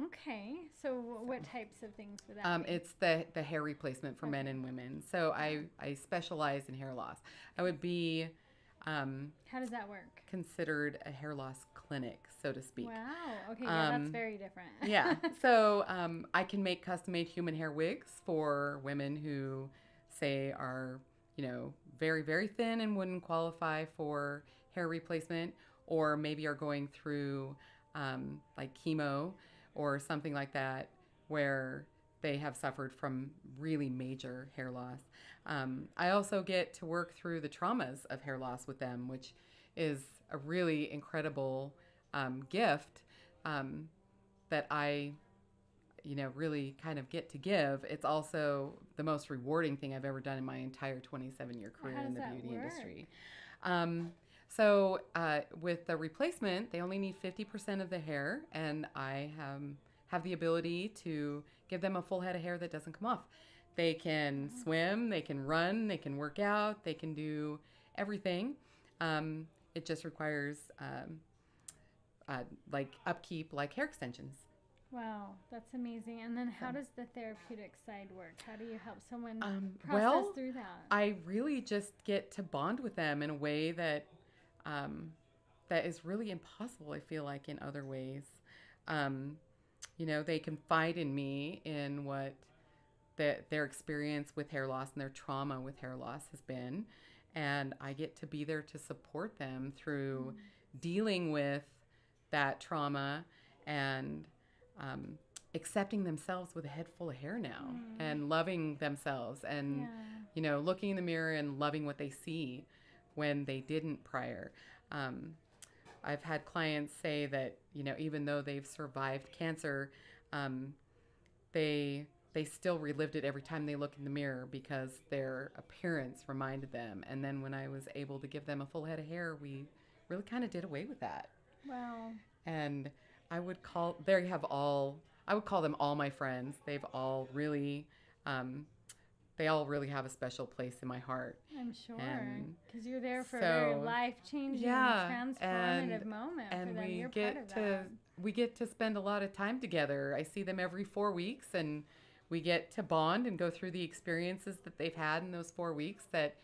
Okay. So what types of things would that be? It's the hair replacement for men Okay. and women. So Yeah. I specialize in hair loss. I would be um, How does that work? considered a hair loss clinic, so to speak. Wow. Okay. Yeah, that's Um, very different. yeah. So I can make custom made human hair wigs for women who say are, very, very thin and wouldn't qualify for hair replacement, or maybe are going through like chemo or something like that, where they have suffered from really major hair loss. I also get to work through the traumas of hair loss with them, which is a really incredible gift um, that I, really kind of get to give. It's also the most rewarding thing I've ever done in my entire 27-year Well, career how in does the that beauty work? industry. So with the replacement, they only need 50% of the hair, and I have the ability to give them a full head of hair that doesn't come off. They can swim, they can run, they can work out, they can do everything. It just requires like upkeep, like hair extensions. Wow, that's amazing. And then So, how does the therapeutic side work? How do you help someone process well, through that? I really just get to bond with them in a way um, that is really impossible. I feel like in other ways, um, they confide in me in what their experience with hair loss and their trauma with hair loss has been, and I get to be there to support them through dealing with that trauma and um, accepting themselves with a head full of hair now Mm, and loving themselves and yeah. looking in the mirror and loving what they see when they didn't prior. um, I've had clients say that even though they've survived cancer, um, they still relived it every time they look in the mirror because their appearance reminded them. And then when I was able to give them a full head of hair, we really kind of did away with that. Wow. And I would call there you have all I would call them all my friends. Um, they all really have a special place in my heart. I'm sure. And Because you're there for a very so life changing, yeah, transformative moment for and them. You're part of that. we get to spend a lot of time together. I see them every 4 weeks, and we get to bond and go through the experiences that they've had in those 4 weeks that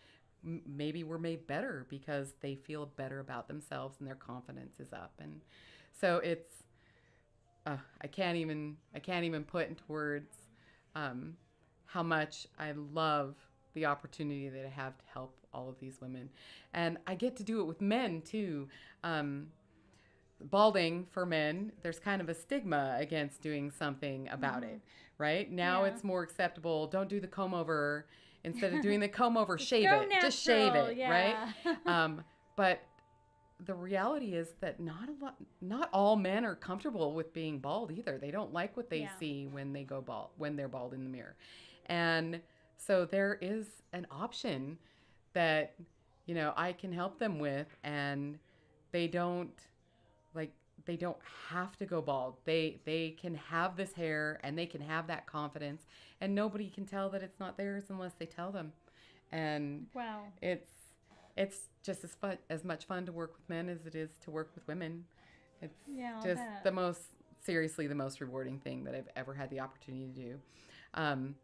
maybe were made better because they feel better about themselves and their confidence is up. And so it's I can't even put into words um, how much I love the opportunity that I have to help all of these women, and I get to do it with men too. Um, Balding for men, there's kind of a stigma against doing something about Mm-hmm. it, right? Now Yeah. it's more acceptable. Don't do the comb over. Instead of doing the comb over, Just shave go it. Just shave natural. it, right? Yeah. But the reality is that not all men are comfortable with being bald either. They don't like what they Yeah. see when they go bald, when they're bald in the mirror. And so there is an option that, I can help them with, and they don't like they don't have to go bald. They can have this hair and they can have that confidence, and nobody can tell that it's not theirs unless they tell them. And Wow. it's it's just as much fun to work with men as it is to work with women. It's Yeah, I'll just bet. seriously the most rewarding thing that I've ever had the opportunity to do. Um,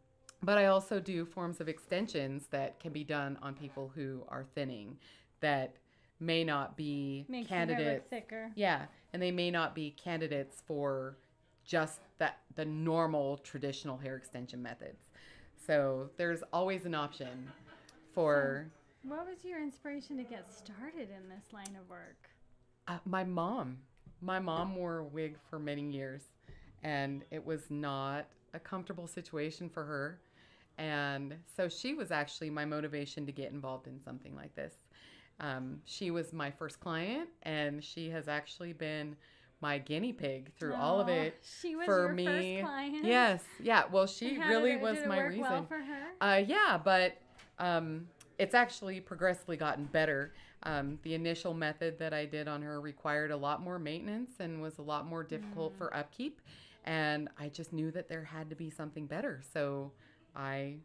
but I also do forms of extensions that can be done on people who are thinning that may not be Makes your hair look candidates. thicker. Yeah, and they may not be candidates for just the normal traditional hair extension methods. So there's always an option So, for what was your inspiration to get started in this line of work? my mom. My mom wore a wig for many years, and it was not a comfortable situation for her. And so she was actually my motivation to get involved in something like this. She was my first client, and she has actually been my guinea pig through all of Oh, it she was for your first me. client? Yes, yeah. Well, And she how really was did it my work well reason. for her? Yeah, but it's actually progressively gotten better. The initial method that I did on her required a lot more maintenance and was a lot more difficult Mm, for upkeep. And I just knew that there had to be something better. So I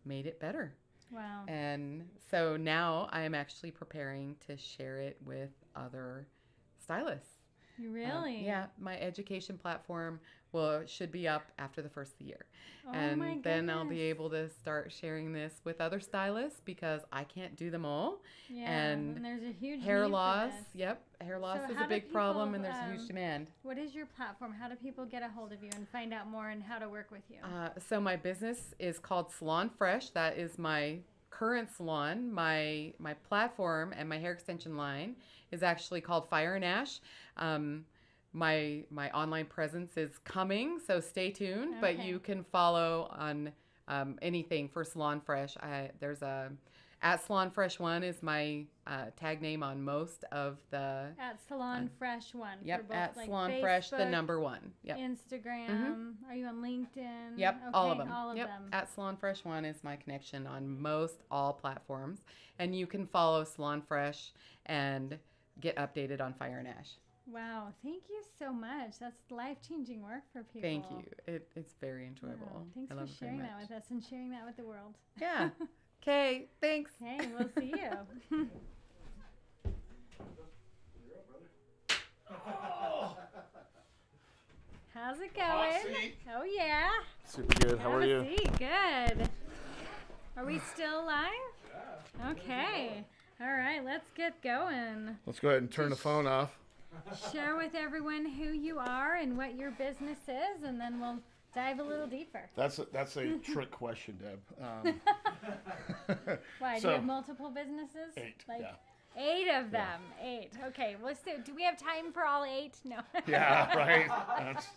made it better. wow. And so now I am actually preparing to share it with other stylists. Really? Yeah, my education platform should be up after the first of the year. Oh And my then I'll be goodness. able to start sharing this with other stylists because I can't do them all. Yeah, And and there's a huge hair need for loss, this. yep, hair loss So is how a do big problem people, and there's a huge demand. What is your platform? How do people get a hold of you and find out more and how to work with you? So my business is called Salon Fresh. That is my current salon. My platform and my hair extension line is actually called Fire and Ash. My online presence is coming, so stay tuned. But Okay. you can follow on anything for Salon Fresh. There's a at Salon Fresh One is my tag name on most of the. At Salon Fresh One. Yep, For both, at like, Salon Facebook, Fresh, the number one. Yep. Instagram. Are you on LinkedIn? Yep, Okay, all of them. All of Yep, them. at Salon Fresh One is my connection on most all platforms, and you can follow Salon Fresh and get updated on Fire and Ash. Wow, thank you so much. That's life-changing work for people. Thank you. It's very enjoyable. Wow, thanks I for love it very sharing that much. with us and sharing that with the world. Yeah. Okay. Thanks. Okay, we'll see you. How's it going? seat. Oh yeah. Super good. How are Have you? a seat. Good. Are we still live? Yeah. Okay. All right, let's get going. Let's go ahead and turn the phone off. Share with everyone who you are and what your business is, and then we'll dive a little deeper. That's a trick question, Deb. Why? Do So- you have multiple businesses? 8, Like yeah. 8 of them. 8. Okay. Well, so do we have time for all 8? No. Yeah, right. That's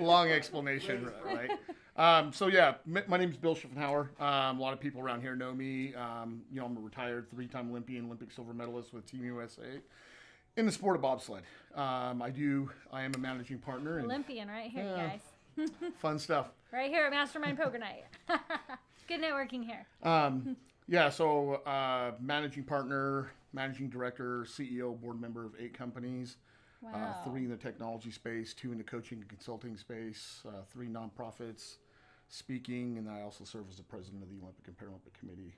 long explanation, right? So yeah, my name is Bill Schiffenhauer. A lot of people around here know me. I'm a retired 3-time Olympian, Olympic silver medalist with Team USA in the sport of bobsled. I am a managing partner and Olympian right here, you Yeah. guys. fun stuff. Right here at Mastermind Poker Night. Good networking here. So managing partner, managing director, CEO, board member of 8 companies. Wow. 3 in the technology space, 2 in the coaching and consulting space, 3 nonprofits, speaking, and I also serve as the president of the Olympic and Paralympic Committee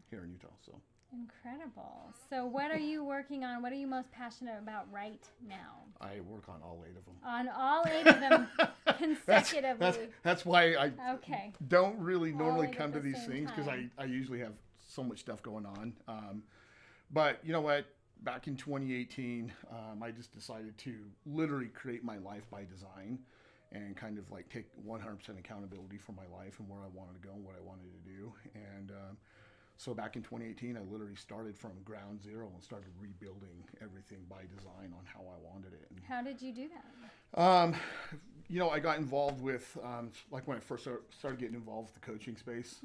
here in Utah. So Incredible. So what are you working on? What are you most passionate about right now? I work on all 8 of them. On all 8 of them consecutively. That's why I Okay. don't really normally 8 at come to the these same things because time. I usually have so much stuff going on. But you know what? Back in 2018, I just decided to literally create my life by design and kind of like take 100% accountability for my life and where I wanted to go and what I wanted to do. And so back in 2018, I literally started from ground zero and started rebuilding everything by design on how I wanted it. And, How did you do that? I got involved with, like when I first started getting involved with the coaching space,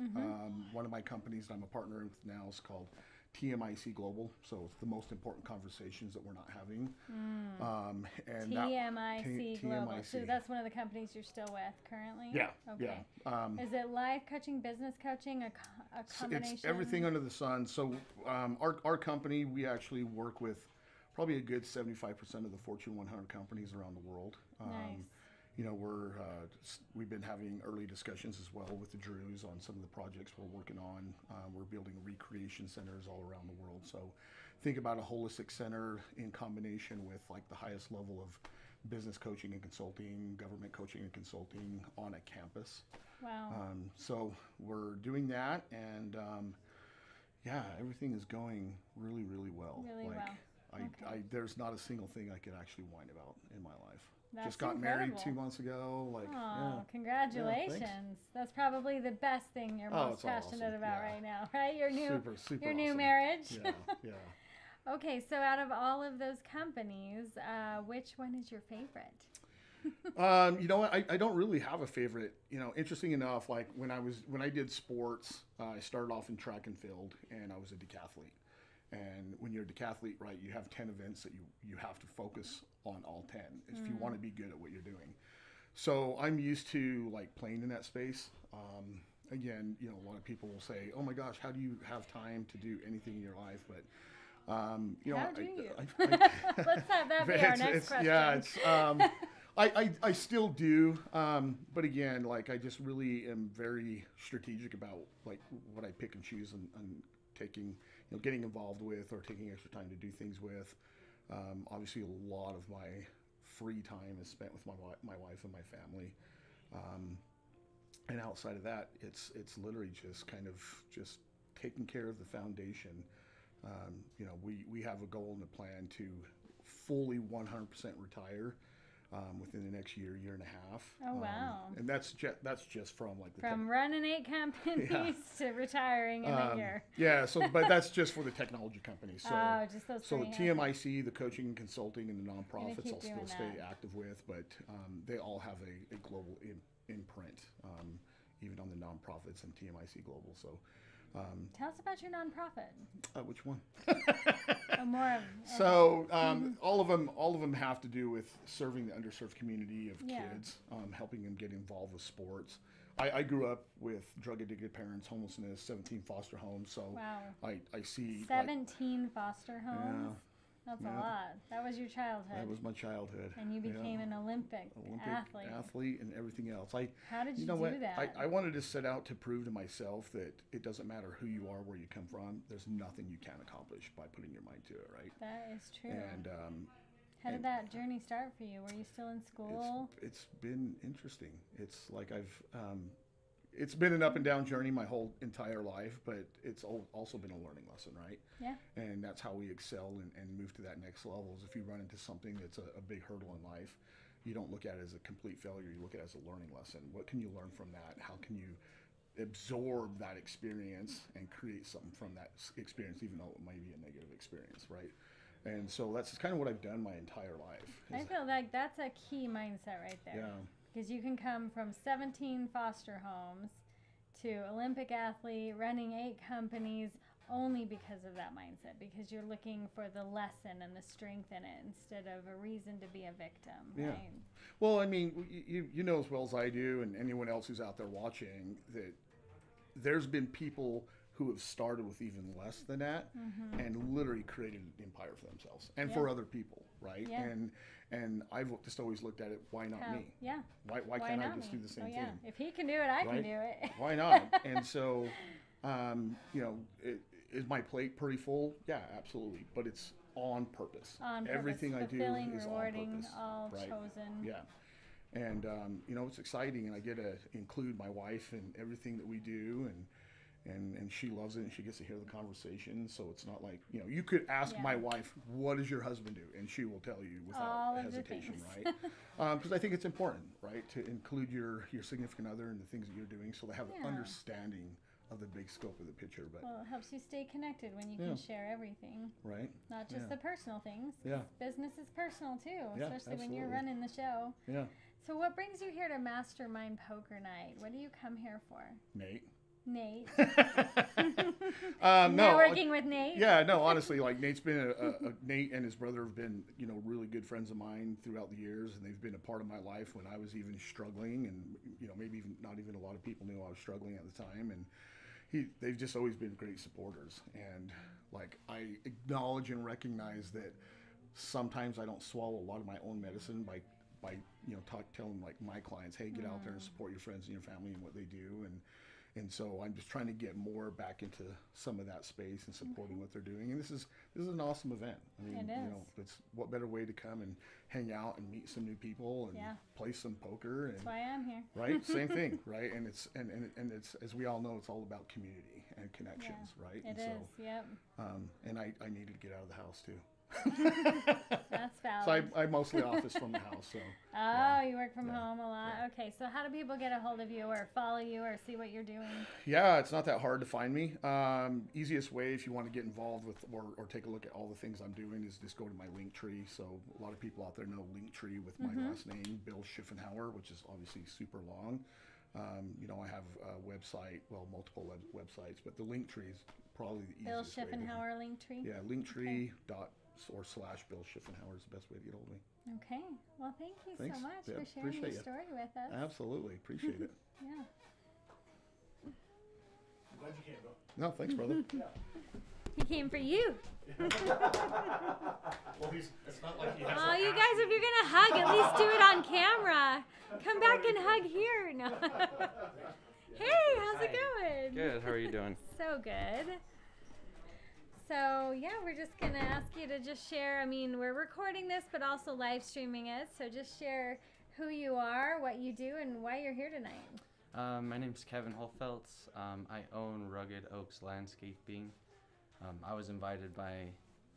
one of my companies that I'm a partner with now is called TMIC Global. So it's the most important conversations that we're not having. And TMIC Global. TMIC. So that's one of the companies you're still with currently? Yeah, Okay. yeah. Is it life coaching, business coaching, a combination? It's everything under the sun. So our company, we actually work with probably a good 75% of the Fortune 100 companies around the world. Nice. We've been having early discussions as well with the Drews on some of the projects we're working on. We're building recreation centers all around the world. So think about a holistic center in combination with like the highest level of business coaching and consulting, government coaching and consulting on a campus. Wow. So we're doing that, and everything is going really, really well. Really well. Okay. There's not a single thing I could actually whine about in my life. That's Just got incredible. married 2 months ago. Oh, congratulations. That's probably the best thing you're most it's passionate awesome. about Yeah. right now, right? Your new super your new awesome. marriage. Yeah. Okay, so out of all of those companies, which one is your favorite? You know what? I don't really have a favorite. Interesting enough, like when I did sports, I started off in track and field, and I was a decathlete. And when you're a decathlete, right, you have 10 events that you have to focus on all 10 if you want to be good at what you're doing. So I'm used to like playing in that space. Again, a lot of people will say, "Oh my gosh, how do you have time to do anything in your life?" But How do you? I Let's have that be our next question. Yeah, I still do, but again, like I just really am very strategic about like what I pick and choose and taking, getting involved with or taking extra time to do things with. Obviously, a lot of my free time is spent with my wife and my family. And outside of that, it's literally just kind of just taking care of the foundation. We have a goal and a plan to fully 100% retire within the next year and a half. Oh, wow. And that's just from like from running 8 companies to retiring in a year. Yeah. So, but that's just for the technology companies. So, just those so the three. TMIC, the coaching and consulting, and the nonprofits, keep I'll still doing stay that. active with, but they all have a global imprint, even on the nonprofits and TMIC Global. So. Tell us about your nonprofit. Which one? More of. So all of them have to do with serving the underserved community of Yeah. kids, helping them get involved with sports. I grew up with drug addicted parents, homelessness, 17 foster homes. So Wow. I see 17 foster homes. Yeah. That's Yeah. a lot. That was your childhood. That was my childhood. And you became an Olympic athlete. athlete and everything else. How did you know do what? that? I wanted to set out to prove to myself that it doesn't matter who you are, where you come from. There's nothing you can't accomplish by putting your mind to it, right? That is true. And how did that journey start for you? Were you still in school? It's been interesting. It's like it's been an up and down journey my whole entire life, but it's also been a learning lesson, right? Yeah. And that's how we excel and move to that next level. Is if you run into something that's a big hurdle in life, you don't look at it as a complete failure. You look at it as a learning lesson. What can you learn from that? How can you absorb that experience and create something from that experience, even though it might be a negative experience, right? And so that's kind of what I've done my entire life. I feel like that's a key mindset right there. Yeah. Because you can come from 17 foster homes to Olympic athlete, running 8 companies, only because of that mindset, because you're looking for the lesson and the strength in it instead of a reason to be a victim, Yeah. right? Well, I mean, you know as well as I do, and anyone else who's out there watching, that there's been people who have started with even less than that and literally created an empire for themselves and for other people, right? Yeah. And I've just always looked at it, why not me? Yeah. Why can't I not just me? do the same Oh, yeah. thing? If he can do it, I can Right? do it. Why not? And so, is my plate pretty full? Yeah, absolutely. But it's on purpose. On purpose. Everything I do Fulfilling, is rewarding, on purpose. all right? chosen. Yeah. And, it's exciting, and I get to include my wife in everything that we do, and she loves it, and she gets to hear the conversation. So it's not like, you could ask my wife, what does your husband do? And she will tell you without All of the hesitation, things. right? Because I think it's important, right, to include your significant other in the things that you're doing so they have an understanding of the big scope of the picture. But Well, it helps you stay connected when you can share everything, right? not just the personal things. Yeah. Business is personal too, Yeah, especially when you're absolutely. running the show. Yeah. So what brings you here to Mastermind Poker Night? What do you come here for? Nate. Nate. No. Networking with Nate? Yeah, no, honestly, like Nate's been Nate and his brother have been, really good friends of mine throughout the years, and they've been a part of my life when I was even struggling, and maybe even not even a lot of people knew I was struggling at the time, and they've just always been great supporters, and like I acknowledge and recognize that sometimes I don't swallow a lot of my own medicine by telling like my clients, hey, get out there and support your friends and your family and what they do, and so I'm just trying to get more back into some of that space and supporting what they're doing. And this is an awesome event. I mean, It is. it's what better way to come and hang out and meet some new people and play some poker. And That's why I'm here. right, same thing, right? And it's as we all know, it's all about community and connections, right? It and is, yep. And I needed to get out of the house too. That's valid. So I mostly office from the house. So You work from home a lot. Yeah. Okay, so how do people get a hold of you or follow you or see what you're doing? yeah, it's not that hard to find me. Easiest way if you want to get involved with or take a look at all the things I'm doing is just go to my link tree. So a lot of people out there know Linktree with my last name, Bill Schiffenhauer, which is obviously super long. I have a website, multiple websites, but the Linktree is probably the Bill easiest way to Schiffenhauer Linktree? Yeah, Linktree / Bill Schiffenhauer is the best way to get hold of me. Okay. Well, thank you Thanks. so much Yeah, for sharing your appreciate you. story with us. Absolutely, appreciate it. Yeah. I'm glad you came, Bill. No, thanks, brother. He came for you. Well, it's not like he has. Oh, you guys, if you're going to hug, at least do it on camera. Come back and hug here. No. Hey, how's it going? Good. How are you doing? So good. So yeah, we're just gonna ask you to just share. I mean, we're recording this, but also live streaming it. So just share who you are, what you do, and why you're here tonight. My name's Kevin Holfeltz. I own Rugged Oaks Landscaping. I was invited by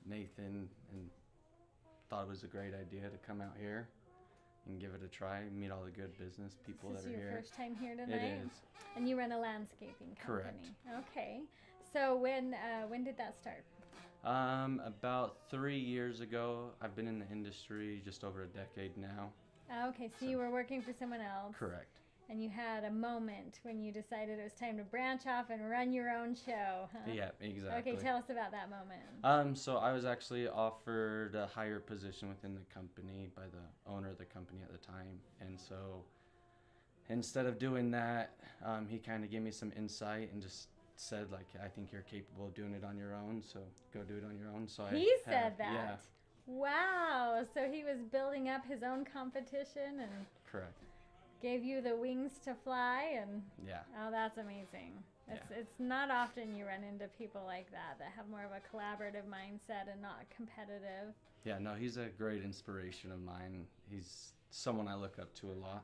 Nathan and thought it was a great idea to come out here and give it a try, meet all the good business people This that is are your here. first time here tonight? It is. And you run a landscaping company. Correct. Okay. So when did that start? About 3 years ago. I've been in the industry just over a decade now. Okay, so you were working for someone else. Correct. And you had a moment when you decided it was time to branch off and run your own show, huh? Yeah, exactly. Okay, tell us about that moment. So I was actually offered a higher position within the company by the owner of the company at the time. And so instead of doing that, he kind of gave me some insight and just said, like, I think you're capable of doing it on your own, so go do it on your own. So He said that? Yeah, Wow. So he was building up his own competition and correct. gave you the wings to fly, and Yeah. oh, that's amazing. It's not often you run into people like that have more of a collaborative mindset and not competitive. Yeah, no, he's a great inspiration of mine. He's someone I look up to a lot,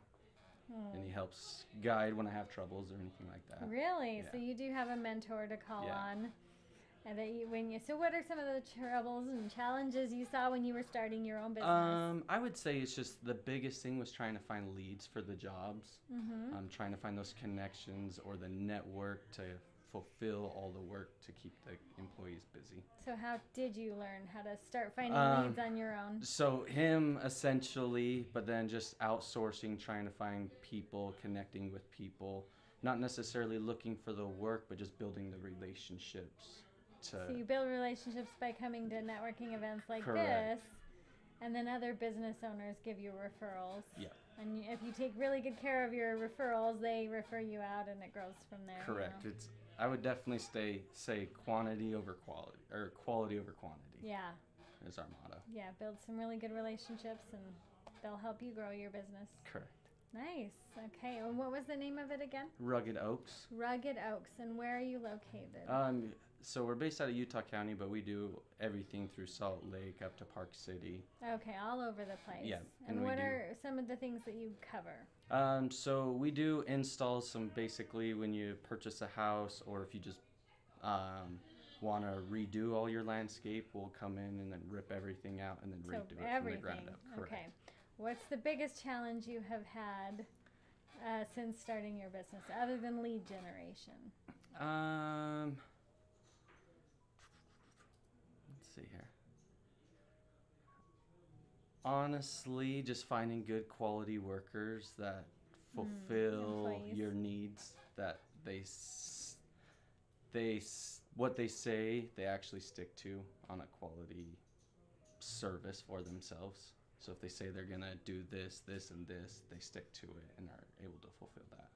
and he helps guide when I have troubles or anything like that. Really? Yeah. So you do have a mentor to call Yeah. on. And that so what are some of the troubles and challenges you saw when you were starting your own business? I would say it's just the biggest thing was trying to find leads for the jobs. Trying to find those connections or the network to fulfill all the work to keep the employees busy. So how did you learn how to start finding leads on your own? So him essentially, but then just outsourcing, trying to find people, connecting with people, not necessarily looking for the work, but just building the relationships. So you build relationships by coming to networking events like Correct. this, and then other business owners give you referrals. Yeah. And if you take really good care of your referrals, they refer you out, and it grows from there. Correct. You know? I would definitely say quantity over quality, or quality over quantity. Yeah. Is our motto. Yeah, build some really good relationships, and they'll help you grow your business. Correct. Nice. Okay. And what was the name of it again? Rugged Oaks. Rugged Oaks. And where are you located? So we're based out of Utah County, but we do everything through Salt Lake up to Park City. Okay, all over the place. Yeah, And and we what do- are some of the things that you cover? So we do installs. Some basically when you purchase a house, or if you just want to redo all your landscape, we'll come in and then rip everything out and then So redo it from the everything. ground up. Correct. Okay. What's the biggest challenge you have had since starting your business, other than lead generation? Let's see here. Honestly, just finding good quality workers that fulfill employees. your needs, that what they say they actually stick to on a quality service for themselves. So if they say they're gonna do this, this, and this, they stick to it and are able to fulfill that.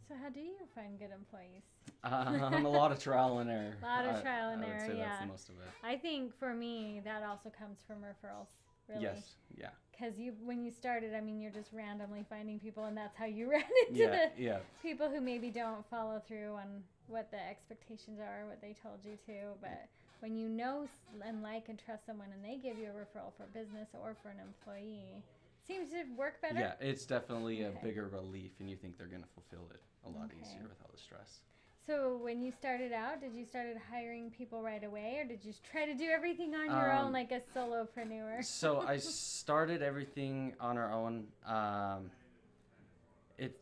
So how do you find good employees? A lot of trial and error. A lot of trial and I error, would say yeah. that's the most of it. I think for me, that also comes from referrals, really. Yes, yeah. Because when you started, I mean, you're just randomly finding people, and that's how you ran into Yeah, the yeah. people who maybe don't follow through on what the expectations are, what they told you to. But when you know and like and trust someone, and they give you a referral for business or for an employee, it seems to work better. Yeah, it's definitely a Okay. bigger relief, and you think they're going to fulfill it a lot Okay. easier without the stress. So when you started out, did you started hiring people right away, or did you try to do everything on your own like a solopreneur? So I started everything on our own.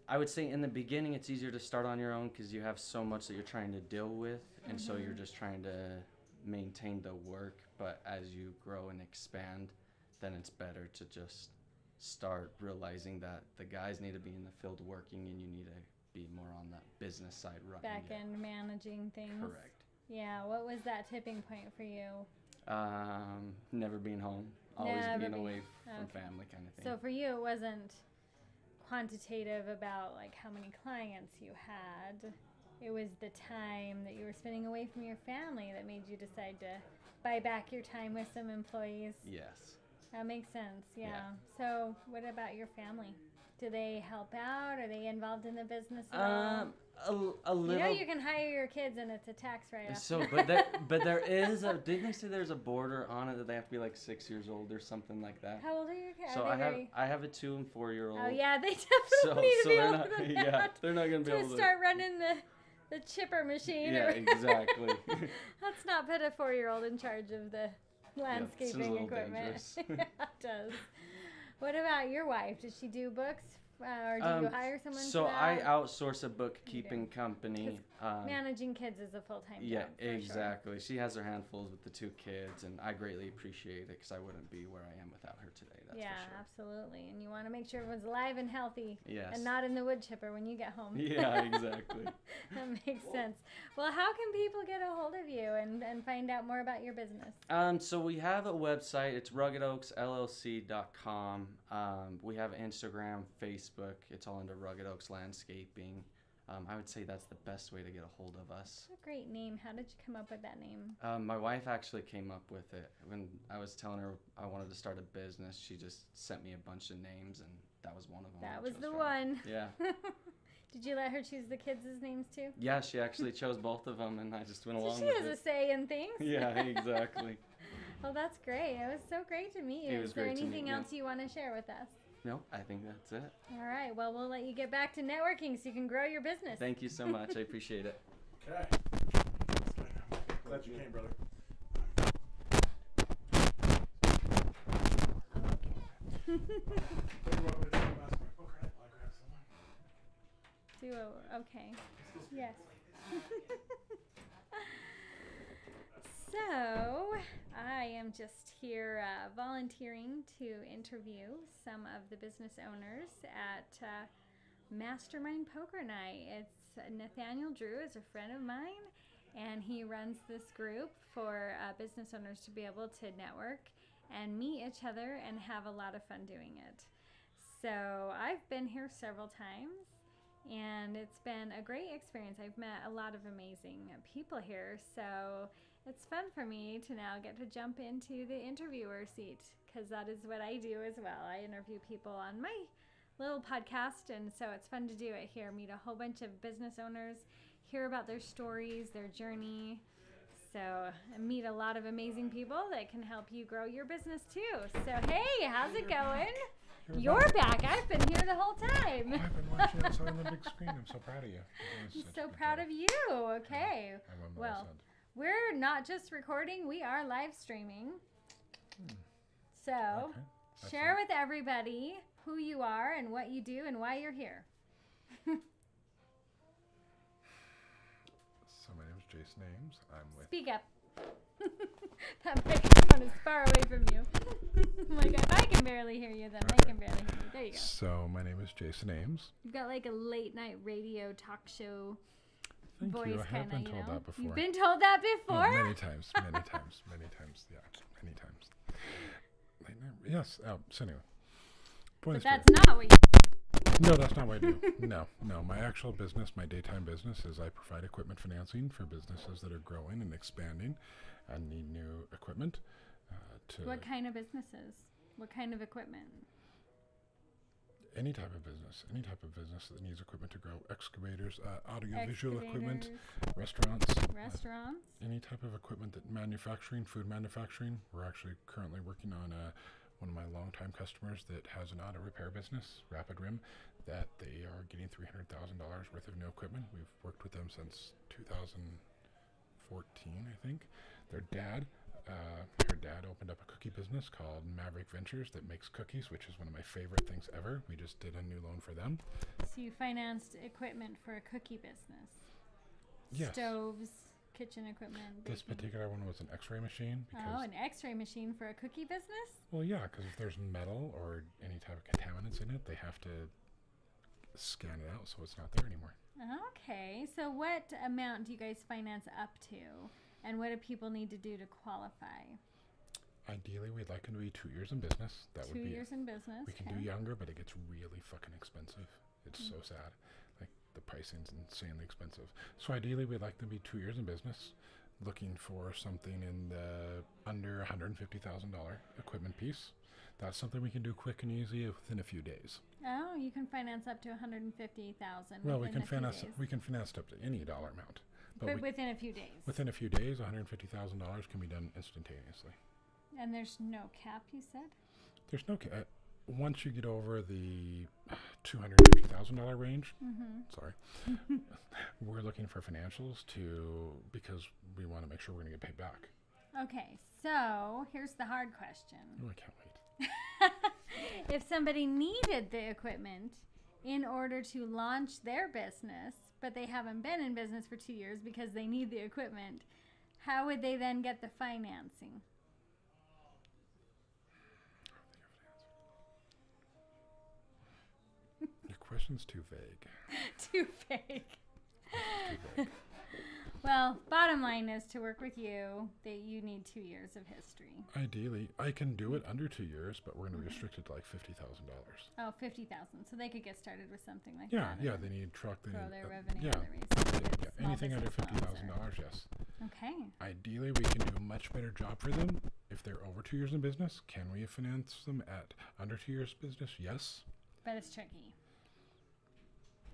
I would say in the beginning it's easier to start on your own because you have so much that you're trying to deal with, and so you're just trying to maintain the work. But as you grow and expand, then it's better to just start realizing that the guys need to be in the field working, and you need to be more on the business side running Back it. end managing things. Correct. Yeah. What was that tipping point for you? Never being home, always Never being being- away from okay. family kind of thing. So for you, it wasn't quantitative about like how many clients you had. It was the time that you were spending away from your family that made you decide to buy back your time with some employees. Yes. That makes sense. Yeah. Yeah. So what about your family? Do they help out? Are they involved in the business at all? A little. You know you can hire your kids and it's a tax write-off. So, but there is a. Didn't they say there's a border on it that they have to be like 6 years old or something like that? How old are your kids? So I have a 2 and 4 year old. Oh yeah, they definitely need to be older than that. Yeah, they're not gonna be able to start running the chipper machine. Yeah, exactly. Let's not put a 4-year-old in charge of the landscaping equipment. Yeah, it does. What about your wife? Does she do books? Or do you hire someone So for that? I outsource a bookkeeping company. Managing kids is a full-time job. Yeah, for exactly. She has her handfuls with the 2 kids, and I greatly appreciate it because I wouldn't be where I am without her today. That's yeah, for sure. absolutely. And you want to make sure everyone's alive and healthy. Yes. And not in the wood chipper when you get home. Yeah, exactly. That makes sense. Well, how can people get a hold of you and find out more about your business? So we have a website. It's ruggedoaksllc.com. We have Instagram, Facebook. It's all under Rugged Oaks Landscaping. I would say that's the best way to get a hold of us. That's a great name. How did you come up with that name? My wife actually came up with it. When I was telling her I wanted to start a business, she just sent me a bunch of names, and that was one of them. That was the one. Yeah. Did you let her choose the kids' names too? Yeah, she actually chose both of them, and I just went along So with she has a say in things. Yeah, exactly. Well, that's great. It was so great to meet you. It was Is there great to meet anything you. else you want to share with us? No, I think that's it. All right. Well, we'll let you get back to networking so you can grow your business. Thank you so much. I appreciate it. Okay. Glad you came, brother. Okay. Yes. So, I am just here volunteering to interview some of the business owners at Mastermind Poker Night. It's Nathaniel Drew is a friend of mine, and he runs this group for business owners to be able to network and meet each other and have a lot of fun doing it. So, I've been here several times, and it's been a great experience. I've met a lot of amazing people here, so it's fun for me to now get to jump into the interviewer seat, because that is what I do as well. I interview people on my little podcast, and so it's fun to do it here, meet a whole bunch of business owners, hear about their stories, their journey. So I meet a lot of amazing people that can help you grow your business too. So hey, how's it going? You're back. I've been here the whole time. I've been watching it on the big screen. I'm so proud of you. I'm so proud of you. Okay. Well, we're not just recording, we are live streaming. So, share with everybody who you are and what you do and why you're here. So my name is Jason Ames. I'm with... Speak up. That microphone is far away from you. Oh my God, if I can barely hear you, then they can barely hear you. There you go. So my name is Jason Ames. You've got like a late night radio talk show Thank voice you. I have been kinda, told that before. You've been told that before? Oh, many times. Yeah, many times. Late night, yes. So anyway. Point But is that's not what you No, that's not what I do. No. My actual business, my daytime business, is I provide equipment financing for businesses that are growing and expanding and need new equipment. What kind of businesses? What kind of equipment? Any type of business that needs equipment to grow. Excavators, audiovisual equipment, restaurants. Any type of equipment that food manufacturing. We're actually currently working on one of my longtime customers that has an auto repair business, Rapid Rim, that they are getting $300,000 worth of new equipment. We've worked with them since 2014, I think. Her dad opened up a cookie business called Maverick Ventures that makes cookies, which is one of my favorite things ever. We just did a new loan for them. So you financed equipment for a cookie business? Yes. Stoves, kitchen equipment. This particular one was an x-ray machine. An x-ray machine for a cookie business? Well, yeah, because if there's metal or any type of contaminants in it, they have to scan it out so it's not there anymore. Okay, so what amount do you guys finance up to? And what do people need to do to qualify? Ideally, we'd like them to be 2 years in business. That would be 2 years in business. We can do younger, but it gets really fucking expensive. It's so sad. Like, the pricing's insanely expensive. So ideally, we'd like them to be 2 years in business, looking for something in the under $150,000 equipment piece. That's something we can do quick and easy within a few days. Oh, you can finance up to $150,000. Well, we can finance up to any dollar amount, but within a few days. Within a few days, $150,000 can be done instantaneously. And there's no cap, you said? There's no cap. Once you get over the $250,000 range, sorry, we're looking for financials because we want to make sure we're going to get paid back. Okay, so here's the hard question. Oh, I can't wait. If somebody needed the equipment in order to launch their business, but they haven't been in business for 2 years because they need the equipment, how would they then get the financing? Your question's too vague. Too vague. Too vague. Well, bottom line is to work with you, that you need 2 years of history. Ideally, I can do it under 2 years, but we're going to restrict it to like $50,000. Oh, $50,000. So they could get started with something like that. Yeah, they need truck. They grow need their revenue. Yeah, anything under $50,000, yes. Okay. Ideally, we can do a much better job for them if they're over 2 years in business. Can we finance them at under 2 years business? Yes. But it's tricky.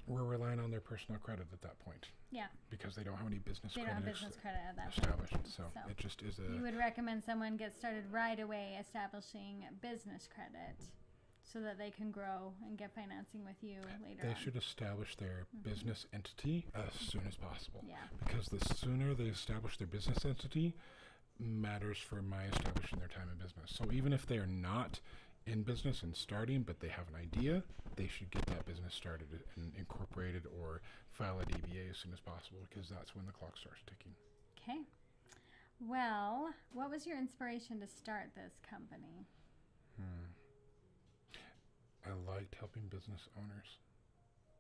We're relying on their personal credit at that point. Yeah. Because they don't have any business credit credit at that established. point. So it just is a... You would recommend someone get started right away establishing business credit so that they can grow and get financing with you later on. They should establish their business entity as soon as possible. Yeah. Because the sooner they establish their business entity matters for my establishing their time in business. So even if they are not in business and starting, but they have an idea, they should get that business started and incorporated or file a DBA as soon as possible, because that's when the clock starts ticking. Okay. Well, what was your inspiration to start this company? I liked helping business owners.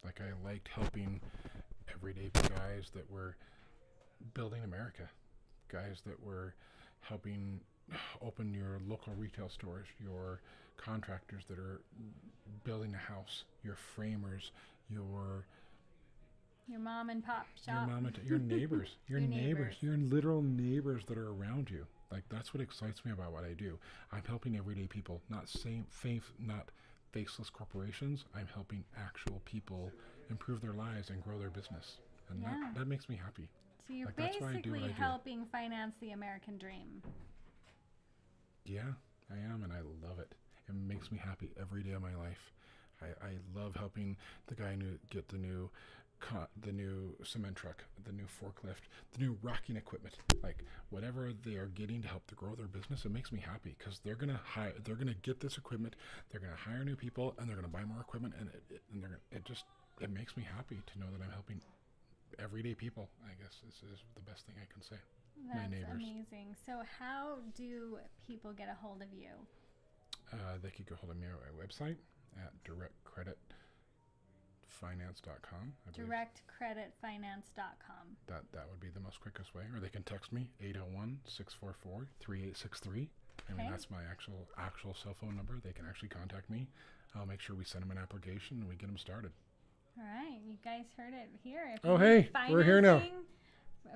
Like, I liked helping everyday guys that were building America, guys that were helping open your local retail stores, your contractors that are building a house, your framers, your mom and pop shop, your neighbors, your literal neighbors that are around you. Like, that's what excites me about what I do. I'm helping everyday people, not faceless corporations. I'm helping actual people improve their lives and grow their business, and that makes me happy. So you're basically helping finance the American dream. Yeah, I am, and I love it. It makes me happy every day of my life. I love helping the guy get the new cement truck, the new forklift, the new rocking equipment, like whatever they are getting to help to grow their business. It makes me happy because they're gonna get this equipment, they're gonna hire new people, and they're gonna buy more equipment, and it makes me happy to know that I'm helping everyday people. I guess this is the best thing I can say. That's my neighbors. Amazing. So how do people get a hold of you? They could go hold of me at my website at directcreditfinance.com. Directcreditfinance.com. That would be the most quickest way. Or they can text me, 801-644-3863. I mean, that's my actual cell phone number. They can actually contact me. I'll make sure we send them an application and we get them started. All right. You guys heard it here. If we're here now.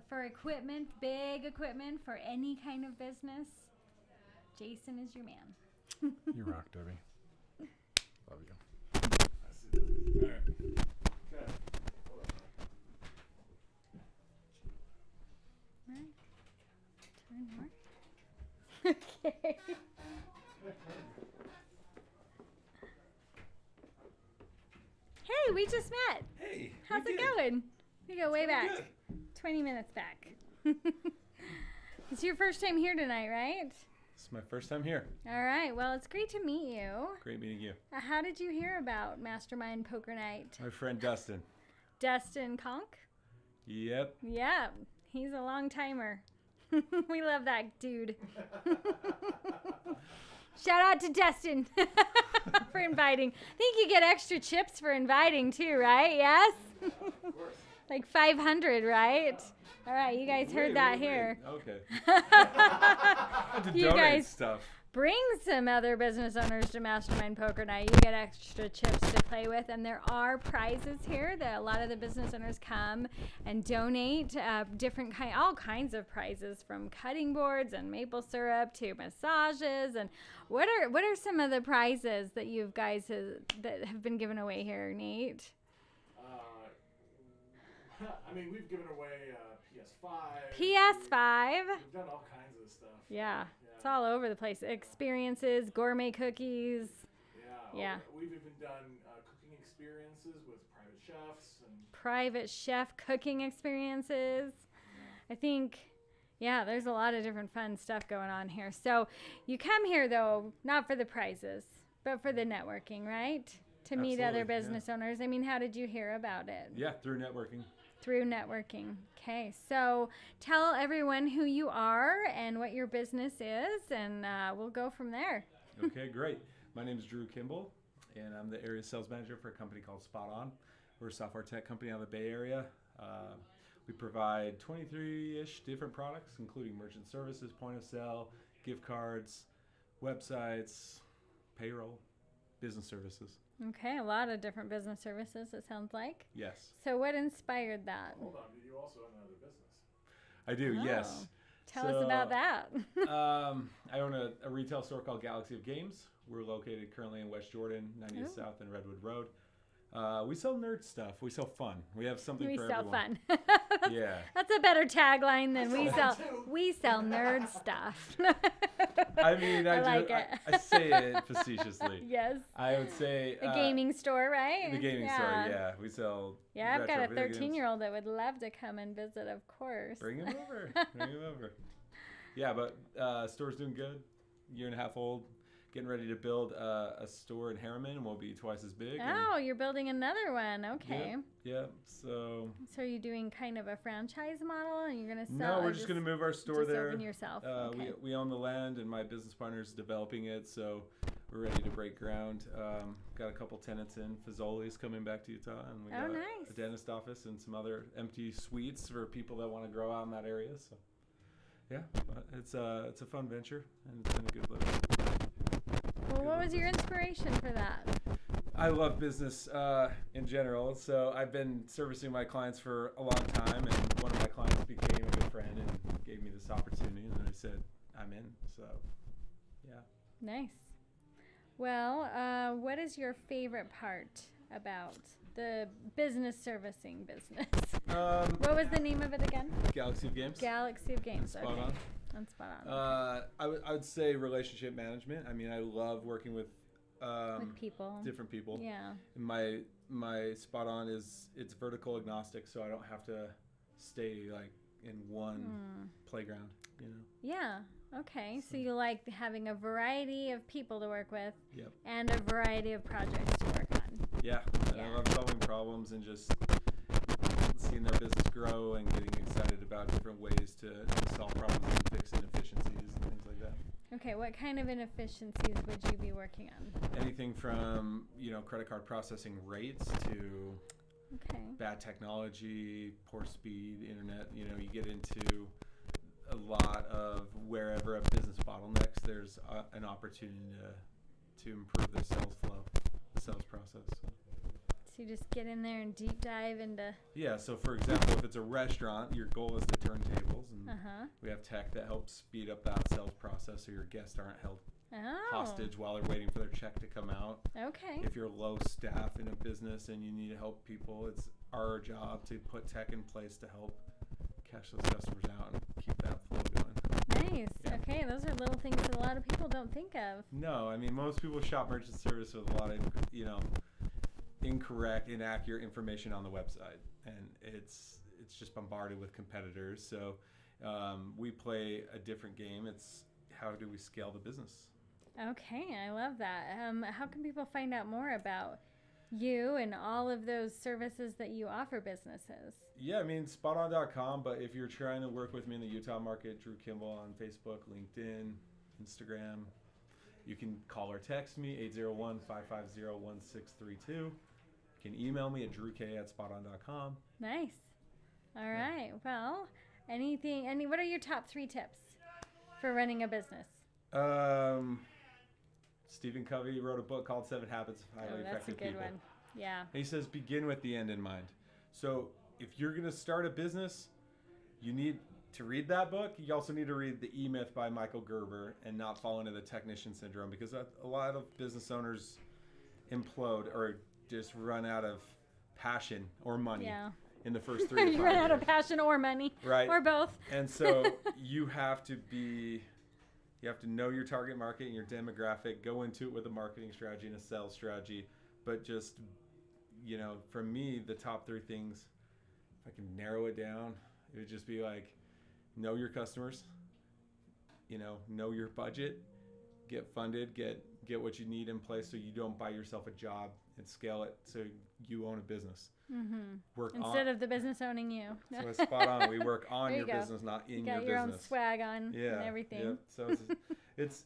For equipment, big equipment, for any kind of business, Jason is your man. You rock, Debbie. Love you. All right. Okay. All right. Turn more. Okay. Hey, we just met. Hey. How's it going? We go way back. Good. 20 minutes back. It's your first time here tonight, right? It's my first time here. All right. Well, it's great to meet you. Great meeting you. How did you hear about Mastermind Poker Night? My friend Dustin. Dustin Conk? Yep. Yeah. He's a long timer. We love that dude. Shout out to Dustin for inviting. I think you get extra chips for inviting too, right? Yes? Of course. Like 500, right? All right, you guys heard that here. Okay. You guys stuff. bring some other business owners to Mastermind Poker Night. You get extra chips to play with, and there are prizes here that a lot of the business owners come and donate all kinds of prizes, from cutting boards and maple syrup to massages. And what are some of the prizes that you guys that have been given away here, Nate? I mean, we've given away PS5. PS5. We've done all kinds of stuff. Yeah. It's all over the place. Experiences, gourmet cookies. Yeah. We've even done cooking experiences with private chefs and private chef cooking experiences. I think, there's a lot of different fun stuff going on here. So you come here, though, not for the prizes, but for the networking, right? To meet other business owners. I mean, how did you hear about it? Yeah, through networking. Through networking. Okay, so tell everyone who you are and what your business is, and we'll go from there. Okay, great. My name is Drew Kimball, and I'm the area sales manager for a company called Spot On. We're a software tech company out of the Bay Area. We provide 23-ish different products, including merchant services, point of sale, gift cards, websites, payroll, business services. Okay, a lot of different business services, it sounds like. Yes. So what inspired that? hold on, you also own another business. I do, yes. Tell us about that. I own a retail store called Galaxy of Games. We're located currently in West Jordan, 90th South and Redwood Road. We sell nerd stuff. We sell fun. We have something for everyone. We sell fun. Yeah. That's a better tagline than we sell nerd stuff. I mean, I say it facetiously. Yes. I would say the gaming store, right? The gaming store, yeah. We sell. Yeah, I've got a retro video 13-year-old that would love to come and visit, of course. Bring him over. Bring him over. Yeah, but store's doing good. Year and a half old. Getting ready to build a store in Harriman, and we'll be twice as big. Oh, you're building another one. Okay. Yeah. So are you doing kind of a franchise model, and you're gonna sell? No, we're just gonna move our store there. Open yourself. Okay. We own the land, and my business partner's developing it, so we're ready to break ground. Got a couple tenants in. Fazoli's coming back to Utah, and we got a dentist office and some other empty suites for people that want to grow out in that area. So yeah, but it's a fun venture, and it's been a good living. Well, what was your inspiration for that? I love business in general, so I've been servicing my clients for a long time, and one of my clients became a good friend and gave me this opportunity, and I said, I'm in, so yeah. Nice. Well, what is your favorite part about the business servicing business? What was the name of it again? Galaxy of Games. Galaxy of Games. Spot on. And Spot On. I would say relationship management. I mean, I love working with people, different people. Yeah. And my Spot On it's vertical agnostic, so I don't have to stay like in one playground. You know. Yeah. Okay. So you like having a variety of people to work with. Yep. And a variety of projects to work on. Yeah. And I love solving problems and just seeing their business grow and getting excited about different ways to solve problems and fix inefficiencies and things like that. Okay, what kind of inefficiencies would you be working on? Anything from, credit card processing rates to bad technology, poor speed, internet. You get into a lot of wherever a business bottlenecks, there's an opportunity to improve the sales flow, the sales process. So you just get in there and deep dive into... Yeah, so for example, if it's a restaurant, your goal is to turn tables, and we have tech that helps speed up that sales process so your guests aren't held hostage while they're waiting for their check to come out. Okay. If you're low staff in a business and you need to help people, it's our job to put tech in place to help cash those customers out and keep that flow going. Nice. Yeah. Okay, those are little things that a lot of people don't think of. No, I mean, most people shop merchant service with a lot of, incorrect, inaccurate information on the website, and it's just bombarded with competitors. So we play a different game. It's how do we scale the business? Okay, I love that. How can people find out more about you and all of those services that you offer businesses? Yeah, I mean, spoton.com, but if you're trying to work with me in the Utah market, Drew Kimball on Facebook, LinkedIn, Instagram. You can call or text me, 801-550-1632. You can email me at drewk@spoton.com. Nice. All right. Well, what are your top 3 tips for running a business? Stephen Covey wrote a book called 7 Habits of Highly that's a Effective good People. one. Yeah. And he says, begin with the end in mind. So if you're going to start a business, you need to read that book. You also need to read The E-Myth by Michael Gerber and not fall into the technician syndrome, because a lot of business owners implode or just run out of passion or money in the first 3 to 5 You run out of years. passion or money. Right. Or both. And so you have to know your target market and your demographic, go into it with a marketing strategy and a sales strategy. But just, for me, the top 3 things, if I can narrow it down, it would just be like, know your customers, know your budget, get funded, get what you need in place so you don't buy yourself a job, and scale it so you own a business. Mm-hmm. Instead of the business owning you. So it's spot on. We work on your go. business, not in You your got your own business. swag on and everything. Yeah. So it's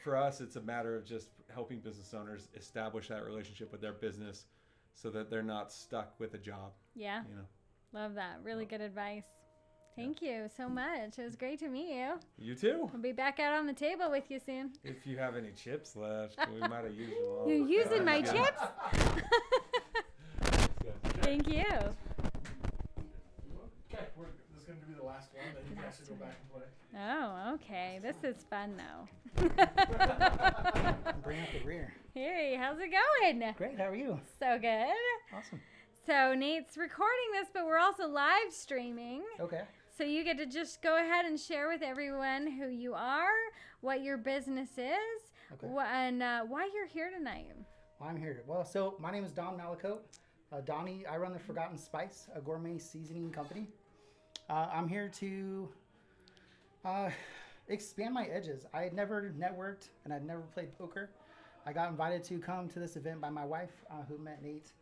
for us, it's a matter of just helping business owners establish that relationship with their business so that they're not stuck with a job. Yeah. Love that. Really good advice. Thank you so much. It was great to meet you. You too. We'll be back out on the table with you soon. If you have any chips left, we might have used them all. You're using my Yeah. chips? Thank you. Okay, this is going to be the last one. Then you guys should go back and play. Oh, okay. This is fun, though. Bring up the rear. Hey, how's it going? Great, how are you? So good. Awesome. So Nate's recording this, but we're also live streaming. Okay. So you get to just go ahead and share with everyone who you are, what your business is, Okay. and why you're here tonight. Well, I'm here. Well, so my name is Don Malacote. Donnie, I run the Forgotten Spice, a gourmet seasoning company. I'm here to expand my edges. I had never networked and I'd never played poker. I got invited to come to this event by my wife, who met Nate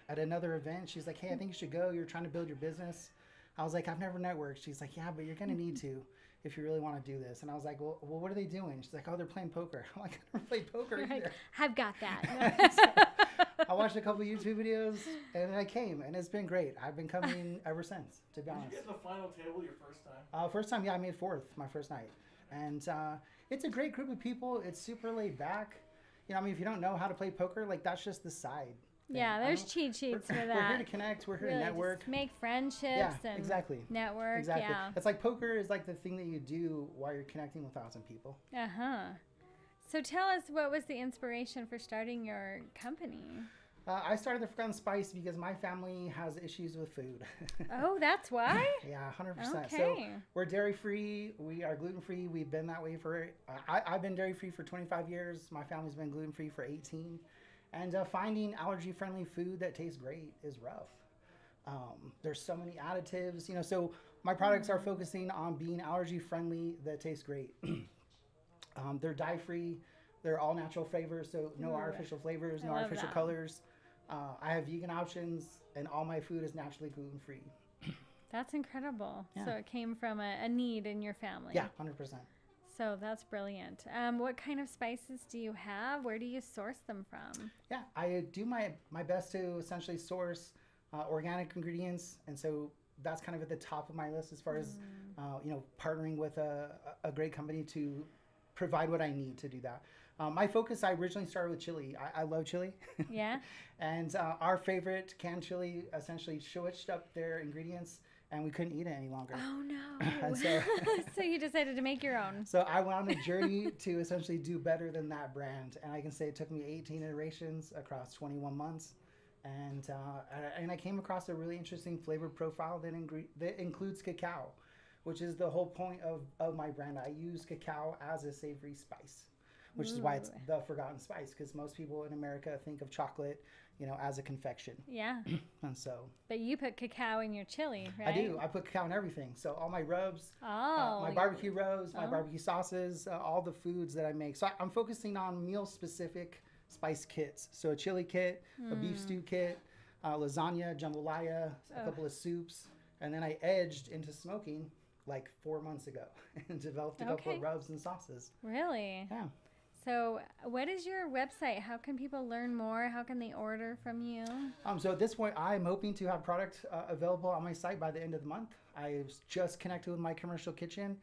at another event. She's like, hey, I think you should go. You're trying to build your business. I was like, I've never networked. She's like, yeah, but you're going to need to if you really want to do this. And I was like, well, what are they doing? She's like, oh, they're playing poker. I'm like, I never played poker You're either. like, I've got that. I watched a couple YouTube videos and I came, and it's been great. I've been coming ever since, to be Did you honest. get in the final table your first time? First time, yeah, I made 4th my first night. And it's a great group of people. It's super laid back. If you don't know how to play poker, like, that's just the side. Yeah, there's cheat sheets for that. We're here to connect. We're here Really to network. just make friendships and exactly. network. Exactly. Yeah. It's like poker is like the thing that you do while you're connecting with 1,000 people. Uh-huh. So tell us, what was the inspiration for starting your company? I started the Forgotten Spice because my family has issues with food. Oh, that's why? Yeah, 100%. So Okay. we're dairy-free. We are gluten-free. We've been that way for, I've been dairy-free for 25 years. My family's been gluten-free for 18. And finding allergy-friendly food that tastes great is rough. There's so many additives, so my products are focusing on being allergy-friendly that taste great. They're dye-free. They're all natural flavors, so no artificial flavors, I no love artificial that. colors. I have vegan options, and all my food is naturally gluten-free. That's incredible. Yeah. So it came from a need in your family. Yeah, 100%. So that's brilliant. What kind of spices do you have? Where do you source them from? Yeah, I do my best to essentially source organic ingredients, and so that's kind of at the top of my list as far as partnering with a great company to provide what I need to do that. My focus, I originally started with chili. I love chili. Yeah. And our favorite canned chili essentially switched up their ingredients, and we couldn't eat it any longer. Oh no. And so, So you decided to make your own. so I went on a journey to essentially do better than that brand, and I can say it took me 18 iterations across 21 months. And I came across a really interesting flavor profile that includes cacao, which is the whole point of my brand. I use cacao as a savory spice, which is why it's the Forgotten Spice, because most people in America think of chocolate, as a confection. Yeah. And so But you put cacao in your chili, right? I do. I put cacao in everything. So all my rubs, Oh. my barbecue rubs, my Oh. barbecue sauces, all the foods that I make. So I'm focusing on meal-specific spice kits. So a chili kit, a beef stew kit, lasagna, jambalaya, a couple of soups. And then I edged into smoking like 4 months ago and developed a couple Okay. of rubs and sauces. Really? Yeah. So what is your website? How can people learn more? How can they order from you? So at this point, I'm hoping to have product available on my site by the end of the month. I just connected with my commercial kitchen.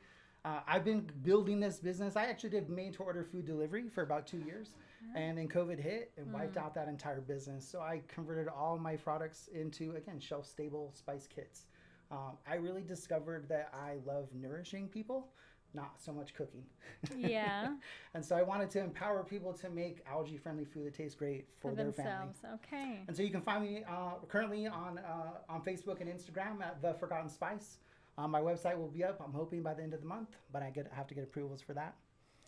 I've been building this business. I actually did made-to-order food delivery for about 2 years. And then COVID hit and wiped out that entire business. So I converted all my products into, again, shelf-stable spice kits. I really discovered that I love nourishing people, not so much cooking. Yeah. And so I wanted to empower people to make allergy-friendly food that tastes great for their themselves. family. Okay. And so you can find me currently on Facebook and Instagram at The Forgotten Spice. My website will be up, I'm hoping, by the end of the month, but I have to get approvals for that.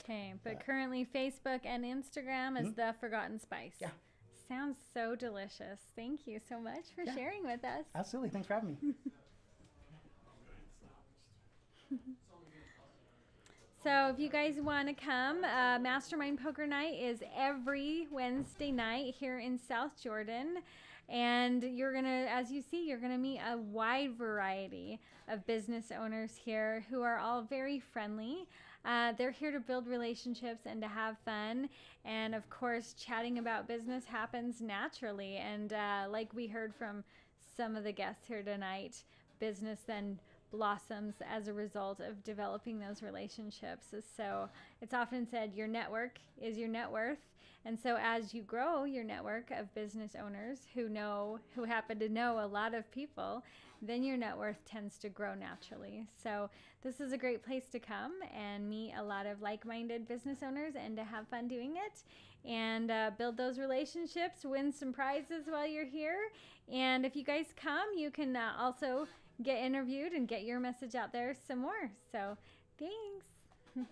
Okay, but currently Facebook and Instagram is The Forgotten Spice. Yeah. Sounds so delicious. Thank you so much for sharing with us. Absolutely. Thanks for having me. So if you guys want to come, Mastermind Poker Night is every Wednesday night here in South Jordan. And you're going to, as you see, you're going to meet a wide variety of business owners here who are all very friendly. They're here to build relationships and to have fun. And of course, chatting about business happens naturally. And like we heard from some of the guests here tonight, business then blossoms as a result of developing those relationships. So it's often said your network is your net worth. And so as you grow your network of business owners who happen to know a lot of people, then your net worth tends to grow naturally. So this is a great place to come and meet a lot of like-minded business owners and to have fun doing it and build those relationships, win some prizes while you're here. And if you guys come, you can also get interviewed and get your message out there some more. So thanks.